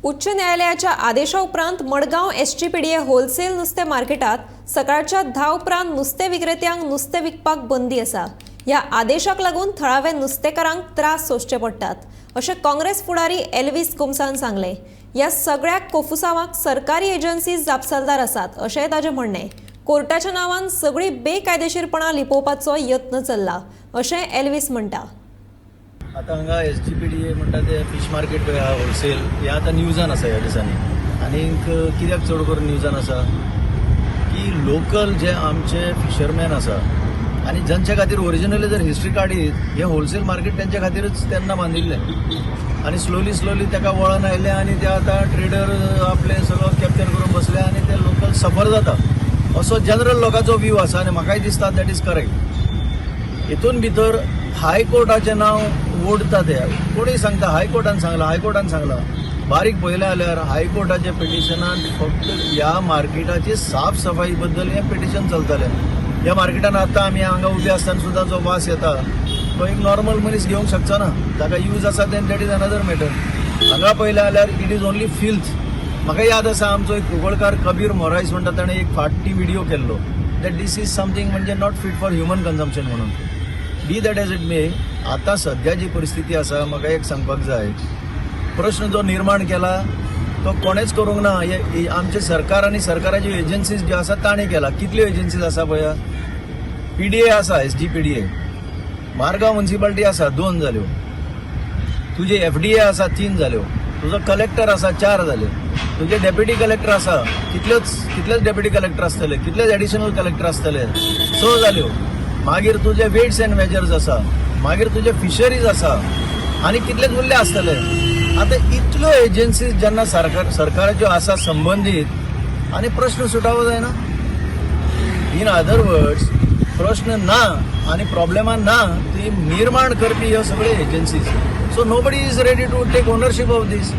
उच्च न्यायालयाच्या आदेशाउपरांत मडगांव एसटीपीडीए होलसेल नुस्तें मार्केटात सकाळच्या 10 उपरांत नुस्तें विक्रेत्यांक नुस्तें विकपाक बंदी आसा। ह्या आदेशाक लागून थळावे नुस्तेकारांक त्रास सोंसचे पडटात, अशें काँग्रेस फुडारी एल्विस कुमसान सांगले। ह्या सगळ्या कोफुसांवाक सरकारी एजन्सीज जापसालदार आसात, अशेंय ताचें म्हणणें। कोर्टाच्या नांवान सगळी बेकायदेशीरपणां लिपोवपाचो यत्न चल्ला, अशें एल्विस म्हणटा। आता हांगा एसटीपीडीए म्हणटा ते फिश मार्केट होलसेल हे आता न्यूजान आसा ह्या दिसांनी। आनीक कित्याक चड करून न्यूजान आसा की लोकल जे आमचे फिशरमॅन आसा आनी जांचे खातीर ओरिजिनली जर हिस्ट्री काडीत हे होलसेल मार्केट तेंच्या खातीरच तेन्ना बांदिल्लें आनी स्लोली ताका वळण आयलें आनी ते आतां ट्रेडर आपले सगळो कॅप्चर करून बसले आनी ते लोकल सफर जाता असो जनरल लोकांचो व्यू आसा आनी म्हाकाय दिसता दॅट इज करेक्ट। हितून भितर हायकोर्टाचें नांव ओडता ते कोणीय सांगता हायकोर्टान सांगलां बारीक पळयलें जाल्यार हायकोर्टाच्या पिटिशनान फक्त ह्या मार्केटाची साफ सफाई बद्दल हें पिटिशन चलतलें। ह्या मार्केटान आतां आमी हांगा उबे आसतना सुद्दां जो वास येता तो एक नॉर्मल मनीस घेवंक शकचो ना, ताका यूज आसा then that is another matter. हांगा पळयलें जाल्यार इट इज ओन्ली फिल्थ। म्हाका याद आसा आमचो एक कुंकळकार कबीर मोरायस म्हणटा ताणें एक फाटी व्हिडिओ केल्लो दॅट दीस इज समथींग म्हणजे not feet for human consumption म्हणून। बी दॅट एज इट मे, आता सध्या जी परिस्थिती आसा म्हाका एक सांगपाक जाय, प्रश्न जो निर्माण केला तो कोणेच करूंक ना। हे आमचे सरकार आनी सरकाराच्यो एजन्सीज ज्यो आसा ताणें केला। कितल्यो एजन्सीज आसा पळया, पीडीए आसा एसडीपीडीए, मारगांव म्युनिसिपालिटी आसा 2 जाल्यो, तुजे एफडीए आसा 3 जाल्यो, तुजो कलेक्टर आसा 4 जाले, तुजे डेप्युटी कलेक्टर आसा कितलेच डेप्युटी कलेक्टर आसतले, कितलेच एडिशनल कलेक्टर आसतले 6 जाल्यो, मागीर तुजे वेट्स एंड मेजर्स आसा, मागीर तुजे फिशरीज आसा आनी कितलेच उरले आसतले। आता इतल्यो एजन्सीज जेन्ना सरकाराच्यो आसा संबंधीत आनी प्रश्न सुटावो जायना। इन अदर वर्ड्स प्रश्न ना आनी प्रॉब्लेमां ना ती निर्माण करपी ह्यो सगळ्यो agencies. So nobody is ready to take ownership of this.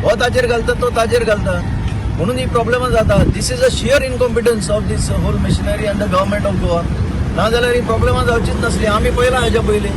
हो ताचेर घालता तो ताचेर घालता म्हणून ही प्रॉब्लेमां जाता। This is a sheer incompetence of this whole machinery and the government of Goa. नाजाल्यार ही प्रॉब्लेमां जावचीच नासली। आमी पळयलां हेच्या पयलीं